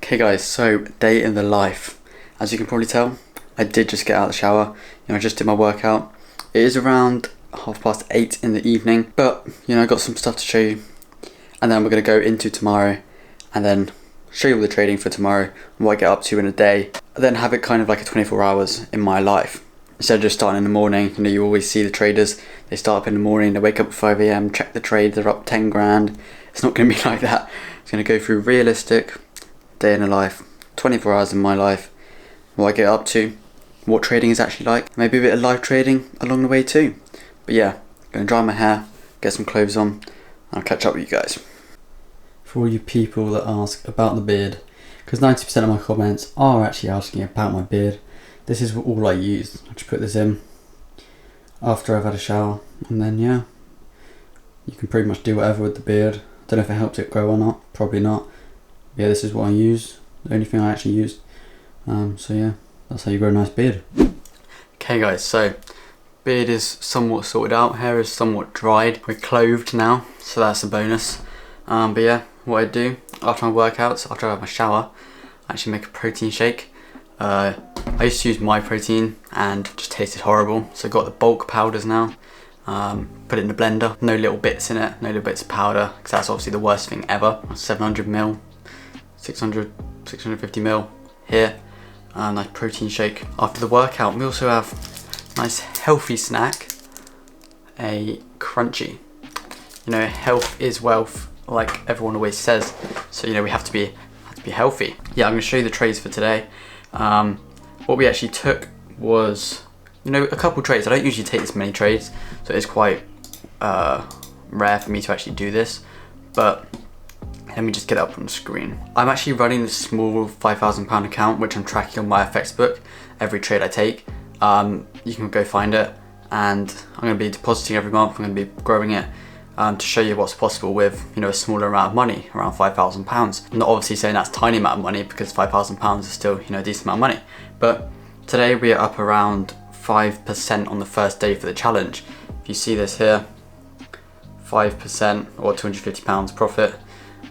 Okay guys, so day in the life. As you can probably tell, I did just get out of the shower. I just did my workout. It is around 8:30 in the evening, but I got some stuff to show you. And then we're going to go into tomorrow and then show you all the trading for tomorrow and what I get up to in a day. And then have it kind of like a 24 hours in my life. Instead of just starting in the morning, you always see the traders, they start up in the morning, they wake up at 5 AM, check the trade, they're up 10 grand. It's not going to be like that. It's going to go through realistic day in the life, 24 hours in my life, what I get up to, what trading is actually like, maybe a bit of live trading along the way too. But yeah, going to dry my hair, get some clothes on, and I'll catch up with you guys. For all you people that ask about the beard, because 90% of my comments are actually asking about my beard, this is all I use. I just put this in after I've had a shower, and then yeah, you can pretty much do whatever with the beard. I don't know if it helps it grow or not, probably not. Yeah, this is what I use, the only thing I actually use. So yeah, that's how you grow a nice beard. Okay guys, so beard is somewhat sorted out, hair is somewhat dried. We're clothed now, so that's a bonus. But yeah, what I do after my workouts, after I have my shower, I actually make a protein shake. I used to use my protein and just tasted horrible, so I got the bulk powders now. Put it in the blender, no little bits in it, no little bits of powder, because that's obviously the worst thing ever. 700ml, 650 ml here. Nice protein shake after the workout. We also have a nice healthy snack, a crunchy. Health is wealth, like everyone always says. So we have to be healthy. Yeah, I'm going to show you the trades for today. What we actually took was a couple trades. I don't usually take this many trades, so it's quite rare for me to actually do this, but let me just get it up on the screen. I'm actually running this small £5,000 account, which I'm tracking on my FX book, every trade I take. You can go find it, and I'm going to be depositing every month. I'm going to be growing it to show you what's possible with a smaller amount of money, around £5,000. I'm not obviously saying that's a tiny amount of money, because £5,000 is still a decent amount of money. But today we are up around 5% on the first day for the challenge. If you see this here, 5% or £250 profit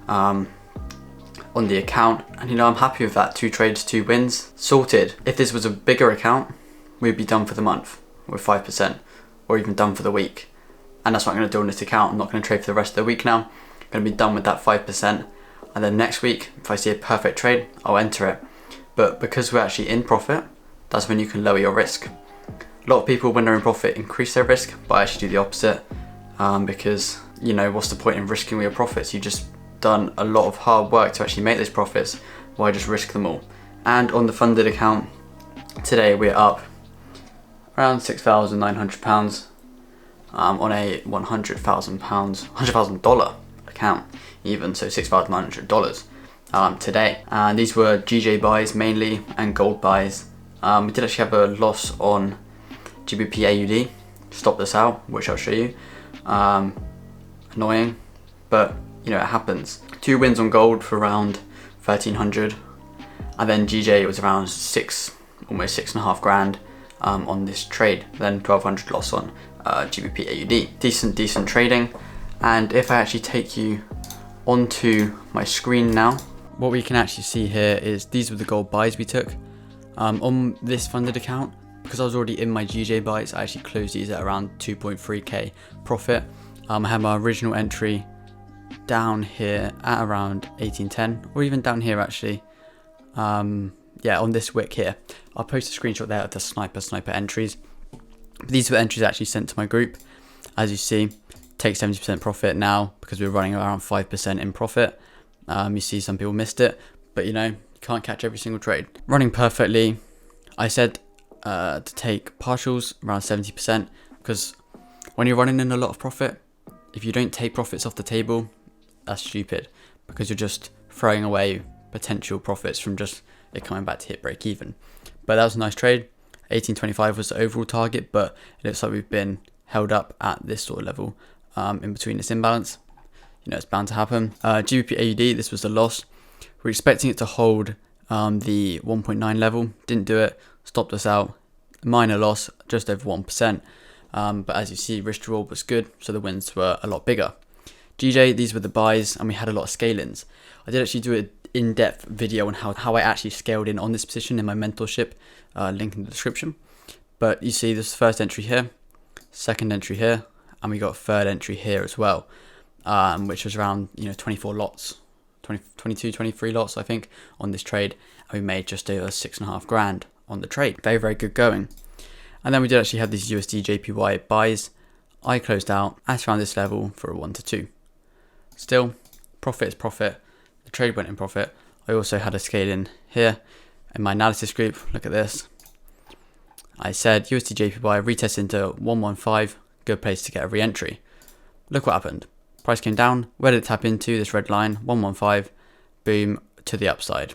on the account, and I'm happy with that. 2 trades, 2 wins, sorted. If this was a bigger account, we'd be done for the month with 5%, or even done for the week. And that's what I'm going to do on this account. I'm not going to trade for the rest of the week now. I'm going to be done with that 5%, and then next week, if I see a perfect trade, I'll enter it. But because we're actually in profit, that's when you can lower your risk. A lot of people, when they're in profit, increase their risk, but I actually do the opposite, because what's the point in risking your profits? You just done a lot of hard work to actually make those profits. Why just risk them all? And on the funded account today, we're up around £6,900 on a $100,000 account, even, so $6,900 today. And these were GJ buys mainly and gold buys. We did actually have a loss on GBP AUD, stop this out, which I'll show you. Annoying, but it happens. 2 wins on gold for around 1,300, and then GJ was around almost 6.5 grand on this trade. Then 1,200 loss on GBP AUD. Decent trading. And if I actually take you onto my screen now, what we can actually see here is these were the gold buys we took on this funded account. Because I was already in my GJ buys, I actually closed these at around 2.3k profit. I had my original entry down here at around 1810, or even down here actually. Yeah, on this wick here. I'll post a screenshot there of the sniper entries. But these were entries actually sent to my group. As you see, take 70% profit now because we're running around 5% in profit. You see some people missed it, but you can't catch every single trade. Running perfectly. I said to take partials around 70%, because when you're running in a lot of profit, if you don't take profits off the table, that's stupid, because you're just throwing away potential profits from just it coming back to hit break even. But that was a nice trade. 1825 was the overall target, but it looks like we've been held up at this sort of level in between this imbalance. It's bound to happen. GBP AUD, this was the loss. We're expecting it to hold the 1.9 level, didn't do it, stopped us out. Minor loss, just over 1%. But as you see, risk reward was good, so the wins were a lot bigger. GJ, these were the buys, and we had a lot of scale-ins. I did actually do an in-depth video on how I actually scaled in on this position in my mentorship, link in the description. But you see this first entry here, second entry here, and we got third entry here as well, which was around 24 lots, 22, 23 lots I think on this trade, and we made just over 6.5 grand on the trade. Very, very good going. And then we did actually have these USD JPY buys. I closed out at around this level for a 1 to 2. Still, profit is profit. The trade went in profit. I also had a scale in here in my analysis group. Look at this. I said USD JPY retest into 115, good place to get a re-entry. Look what happened. Price came down. Where did it tap into? This red line, 115, boom, to the upside.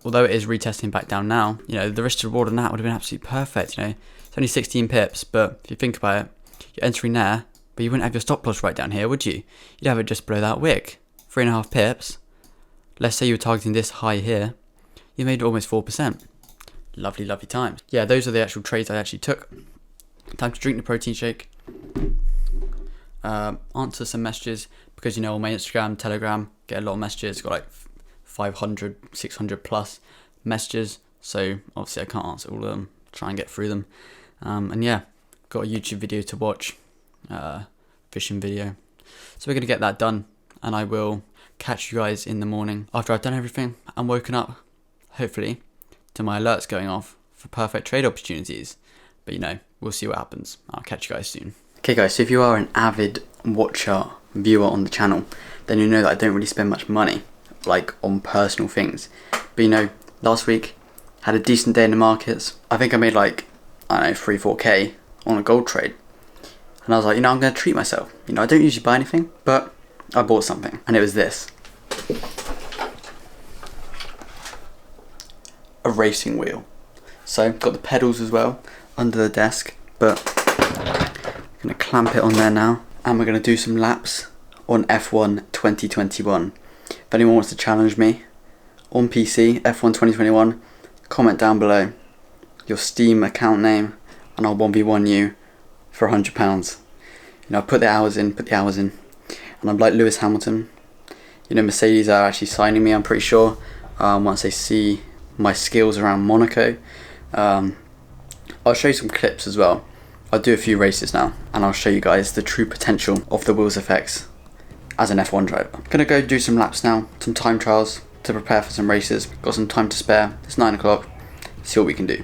Although it is retesting back down now, the risk to reward on that would have been absolutely perfect. It's only 16 pips, but if you think about it, you're entering there, but you wouldn't have your stop loss right down here, would you? You'd have it just below that wick. 3.5 pips. Let's say you were targeting this high here, you made almost 4%. Lovely, lovely times. Yeah, those are the actual trades I actually took. Time to drink the protein shake. Answer some messages, because on my Instagram, Telegram, get a lot of messages. Got like 500, 600 plus messages, so obviously I can't answer all of them, try and get through them. And yeah, got a YouTube video to watch, fishing video, so we're going to get that done, and I will catch you guys in the morning after I've done everything and woken up, hopefully, to my alerts going off for perfect trade opportunities. But we'll see what happens. I'll catch you guys soon. Okay guys, so if you are an avid watcher, viewer on the channel, then you know that I don't really spend much money like on personal things. But last week had a decent day in the markets. I think I made like, 3-4k on a gold trade, and I was like, I'm going to treat myself. I don't usually buy anything, but I bought something, and it was this, a racing wheel. So got the pedals as well under the desk, but I'm going to clamp it on there now, and we're going to do some laps on F1 2021. If anyone wants to challenge me on PC, F1 2021, comment down below your Steam account name, and I'll 1v1 you for £100. Put the hours in, and I'm like Lewis Hamilton. Mercedes are actually signing me, I'm pretty sure, once they see my skills around Monaco. I'll show you some clips as well. I'll do a few races now, and I'll show you guys the true potential of the WillssFX as an F1 driver. I'm gonna go do some laps now, some time trials to prepare for some races. Got some time to spare. It's 9 o'clock. See what we can do.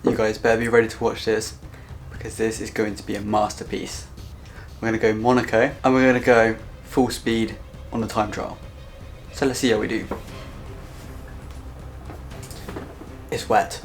You guys better be ready to watch this, because this is going to be a masterpiece. We're gonna go Monaco, and we're gonna go full speed on the time trial. So let's see how we do. It's wet.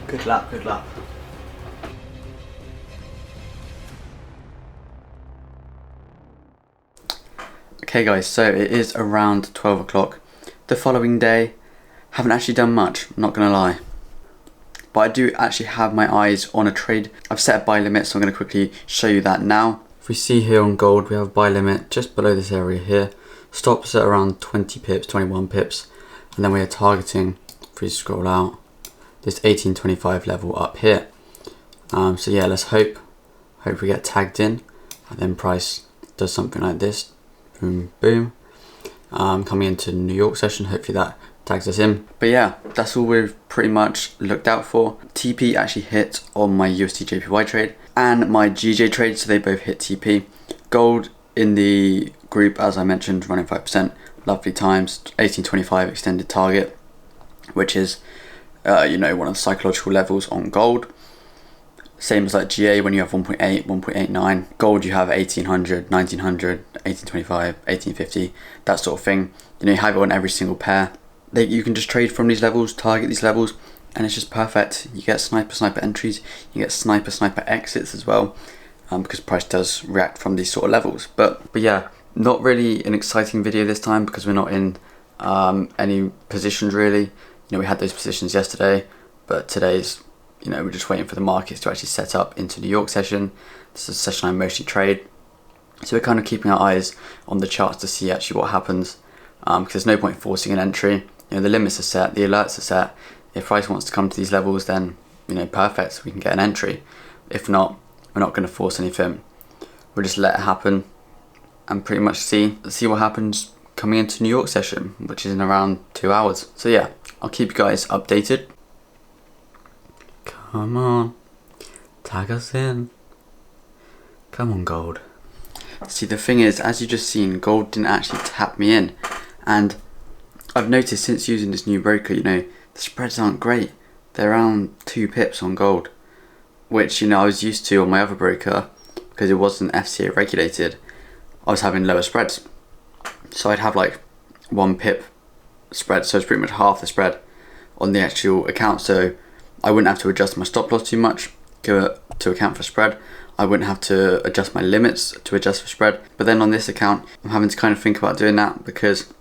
Good lap, good lap. Okay guys, so it is around 12 o'clock the following day. Haven't actually done much, I'm not gonna lie. But I do actually have my eyes on a trade. I've set a buy limit, so I'm gonna quickly show you that now. If we see here on gold, we have a buy limit just below this area here. Stops at around 20 pips, 21 pips. And then we are targeting, if we scroll out, this 1825 level up here. So yeah, let's hope we get tagged in, and then price does something like this, boom, boom. Coming into New York session, hopefully that tags us in. But yeah, that's all we've pretty much looked out for. TP actually hit on my USD JPY trade and my GJ trade, so they both hit TP. Gold in the group, as I mentioned, running 5%. Lovely times, 1825 extended target, which is you know, one of the psychological levels on gold. Same as like GA, when you have 1.8, 1.89. Gold, you have 1800, 1900, 1825, 1850, that sort of thing. You know, you have it on every single pair. You can just trade from these levels, target these levels, and it's just perfect. You get sniper entries, you get sniper exits as well, because price does react from these sort of levels. But yeah, not really an exciting video this time because we're not in any positions really. You know, we had those positions yesterday, but today's, you know, we're just waiting for the markets to actually set up into New York session. This is a session I mostly trade. So we're kind of keeping our eyes on the charts to see actually what happens, because there's no point forcing an entry. You know, the limits are set, the alerts are set. If price wants to come to these levels, then, you know, perfect, we can get an entry. If not, we're not going to force anything. We'll just let it happen and pretty much see what happens coming into New York session, which is in around 2 hours. So yeah, I'll keep you guys updated. Come on, tag us in. Come on, gold. See, the thing is, as you just seen, gold didn't actually tap me in, and I've noticed since using this new broker, you know, the spreads aren't great. They're around 2 pips on gold, which, you know, I was used to on my other broker because it wasn't FCA regulated. I was having lower spreads, so I'd have like 1 pip spread, so it's pretty much half the spread on the actual account. So I wouldn't have to adjust my stop loss too much to account for spread. I wouldn't have to adjust my limits to adjust for spread. But then on this account, I'm having to kind of think about doing that because,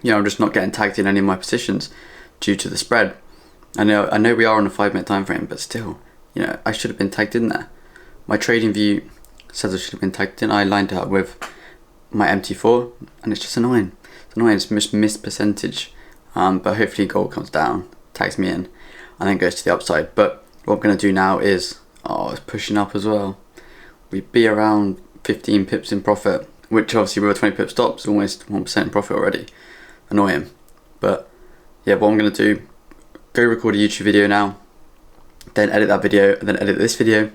you know, I'm just not getting tagged in any of my positions due to the spread. I know we are on a 5-minute time frame, but still, you know, I should have been tagged in there. My trading view says I should have been tagged in. I lined it up with my MT4, and it's just annoying. It's annoying. It's missed percentage. But hopefully gold comes down, tags me in, and then goes to the upside. But what I'm going to do now is, it's pushing up as well. We'd be around 15 pips in profit, which obviously with a 20 pip stop is almost 1% in profit already. Annoying. But yeah, what I'm going to do, go record a YouTube video now, then edit that video, and then edit this video,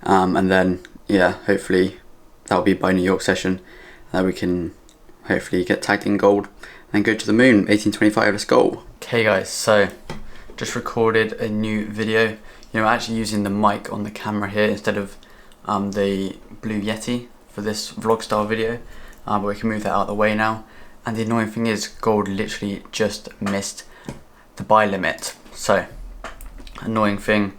and then yeah, hopefully that'll be by New York session, that we can hopefully get tagged in gold and go to the moon. 1825, let's go. Okay guys, so just recorded a new video. You know, actually using the mic on the camera here instead of the Blue Yeti for this vlog style video, but we can move that out of the way now. And the annoying thing is, gold literally just missed the buy limit. So annoying thing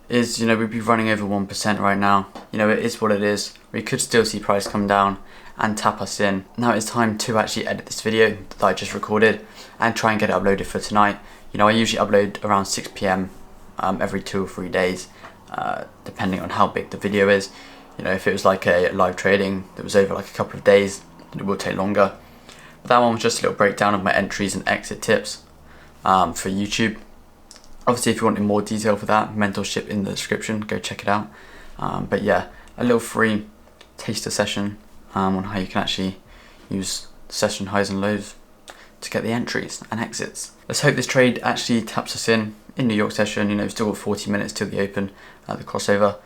is, you know, we'd be running over 1% right now. You know, it is what it is. We could still see price come down and tap us in. Now it's time to actually edit this video that I just recorded and try and get it uploaded for tonight. You know, I usually upload around 6 PM every 2 or 3 days, depending on how big the video is. You know, if it was like a live trading that was over like a couple of days, it will take longer. But that one was just a little breakdown of my entries and exit tips for YouTube. Obviously, if you wanted more detail for that, mentorship in the description, go check it out. But yeah, a little free taster session on how you can actually use session highs and lows to get the entries and exits. Let's hope this trade actually taps us in New York session. You know, we've still got 40 minutes till the open, the crossover.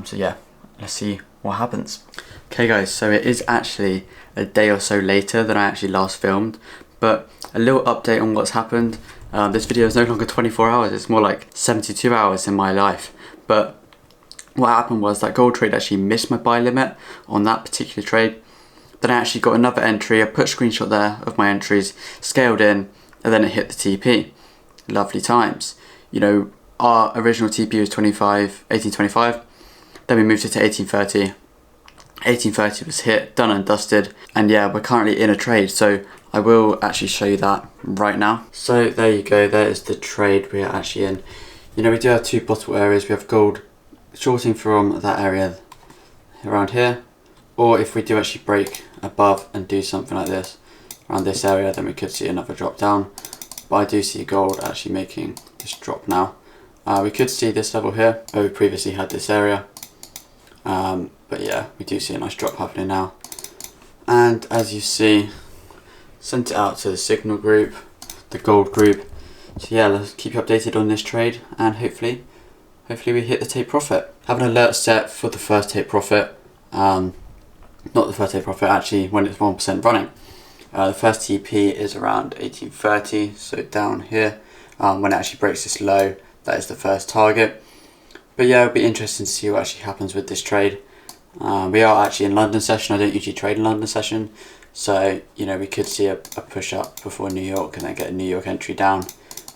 So yeah, let's see what happens. Okay guys, so it is actually a day or so later than I actually last filmed, but a little update on what's happened. This video is no longer 24 hours, it's more like 72 hours in my life. But what happened was that gold trade actually missed my buy limit on that particular trade. Then I actually got another entry, I put a screenshot there of my entries, scaled in, and then it hit the TP. Lovely times. You know, our original TP was 1825, then we moved it to 1830. 1830 was hit, done and dusted, and yeah, we're currently in a trade, so I will actually show you that right now. So there you go, there is the trade we are actually in. You know, we do have two possible areas. We have gold shorting from that area around here, or if we do actually break above and do something like this around this area, then we could see another drop down. But I do see gold actually making this drop now. We could see this level here where we previously had this area, but yeah, we do see a nice drop happening now. And as you see, sent it out to the signal group, the gold group. So yeah, let's keep you updated on this trade, and hopefully we hit the take profit. Have an alert set for the first take profit. Not the first take profit, actually, when it's 1% running. The first TP is around 1830, so down here. When it actually breaks this low, that is the first target. But yeah, it'll be interesting to see what actually happens with this trade. We are actually in London session. I don't usually trade in London session, so you know, we could see a push up before New York and then get a New York entry down.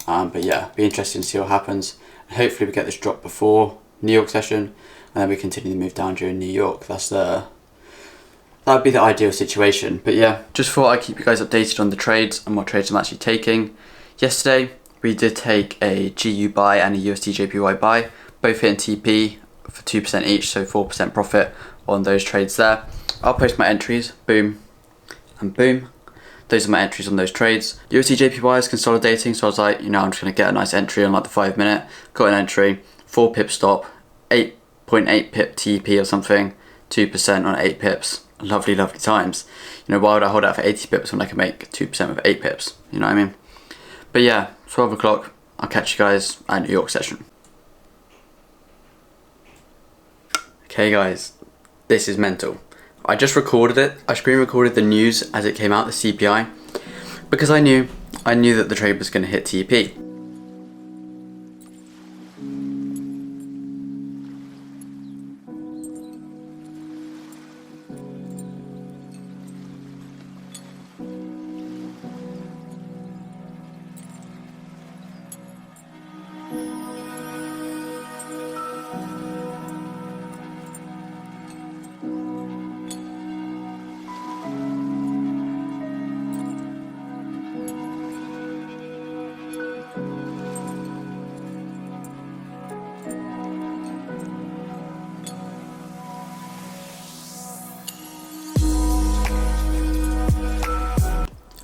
But yeah, be interesting to see what happens. Hopefully we get this drop before New York session, and then we continue to move down during New York. That would be the ideal situation. But yeah, just thought I'd keep you guys updated on the trades and what trades I'm actually taking. Yesterday we did take a GU buy and a USD JPY buy, both hitting TP for 2% each, so 4% profit on those trades there. I'll post my entries, boom and boom. Those are my entries on those trades. USD JPY is consolidating, so I was like, you know, I'm just going to get a nice entry on like the 5 minute. Got an entry, 4 pip stop, 8.8 pip TP or something, 2% on 8 pips. Lovely, lovely times. You know, why would I hold out for 80 pips when I can make 2% with 8 pips? You know what I mean? But yeah, 12 o'clock, I'll catch you guys at New York session. Okay guys, this is mental. I just recorded it. I screen recorded the news as it came out, the CPI, because I knew that the trade was going to hit TP.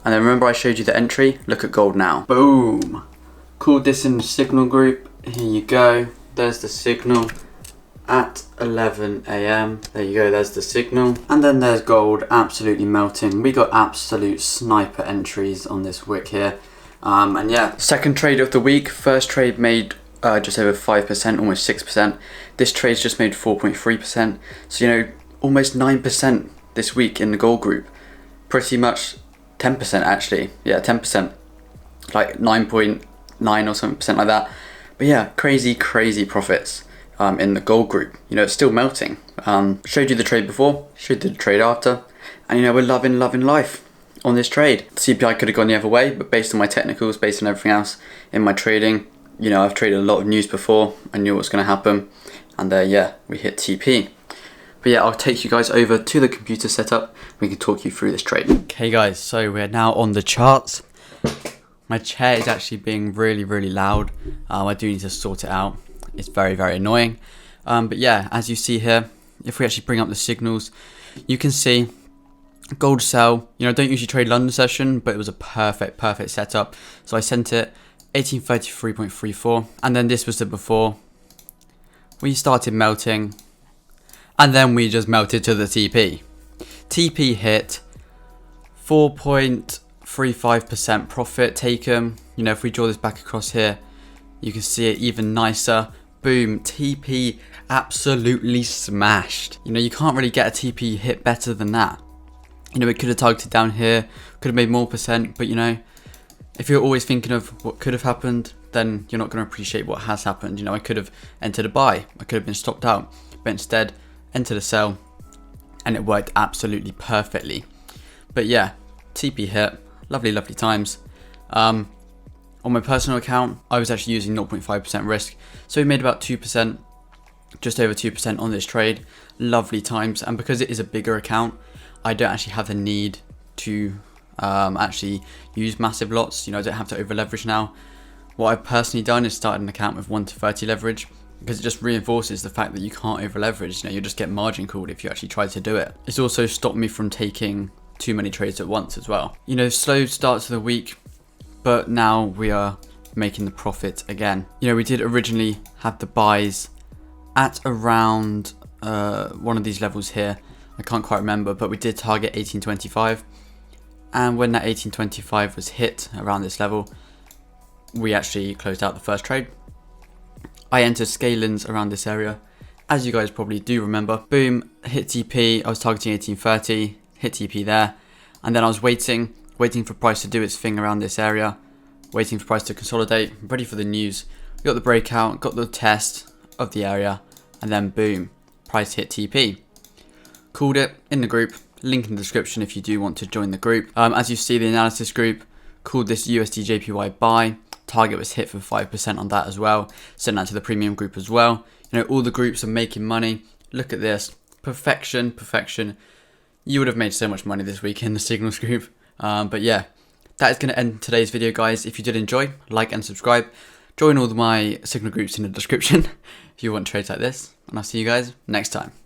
And then remember I showed you the entry, look at gold now. Boom! Called this in the signal group, here you go. There's the signal at 11 AM. There you go, there's the signal. And then there's gold absolutely melting. We got absolute sniper entries on this wick here. And yeah, second trade of the week. First trade made just over 5%, almost 6%. This trade's just made 4.3%. So you know, almost 9% this week in the gold group. Pretty much 10% actually, yeah, 10%, like 9.9 or something percent like that. But yeah, crazy profits in the gold group. You know, it's still melting. Showed you the trade before, showed you the trade after, and you know, we're loving life on this trade. The CPI could have gone the other way, but based on my technicals, based on everything else in my trading, you know, I've traded a lot of news before. I knew what was going to happen, and yeah, we hit TP. But yeah, I'll take you guys over to the computer setup. We can talk you through this trade. Okay guys, so we're now on the charts. My chair is actually being really loud. I do need to sort it out. It's very annoying. But yeah, as you see here, if we actually bring up the signals, you can see gold sell. You know, I don't usually trade London session, but it was a perfect setup. So I sent it 1833.34, and then this was the before. We started melting, and then we just melted to the TP. TP hit 4.35% profit taken. You know, if we draw this back across here, you can see it even nicer. Boom, TP absolutely smashed. You know, you can't really get a TP hit better than that. You know, it could have targeted down here, could have made more percent, but you know, if you're always thinking of what could have happened, then you're not going to appreciate what has happened. You know, I could have entered a buy, I could have been stopped out, but instead entered a sell, and it worked absolutely perfectly. But yeah, TP hit, lovely times. On my personal account, I was actually using 0.5% risk, so we made about 2%, just over 2% on this trade. Lovely times, and because it is a bigger account, I don't actually have the need to actually use massive lots. You know, I don't have to over leverage now. What I've personally done is started an account with 1 to 30 leverage, because it just reinforces the fact that you can't over leverage. You know, you'll just get margin called if you actually try to do it. It's also stopped me from taking too many trades at once as well. You know, slow start to the week, but now we are making the profit again. You know, we did originally have the buys at around one of these levels here. I can't quite remember, but we did target 1825. And when that 1825 was hit around this level, we actually closed out the first trade. I entered scalings around this area, as you guys probably do remember. Boom, hit TP, I was targeting 1830, hit TP there. And then I was waiting for price to do its thing around this area, waiting for price to consolidate, ready for the news. We got the breakout, got the test of the area, and then boom, price hit TP. Called it in the group, link in the description if you do want to join the group. As you see, the analysis group called this USD JPY buy. Target was hit for 5% on that as well. Sent that to the premium group as well. You know, all the groups are making money. Look at this, perfection, perfection. You would have made so much money this week in the signals group. But yeah, that is going to end today's video, guys. If you did enjoy, like and subscribe. Join all my signal groups in the description if you want trades like this. And I'll see you guys next time.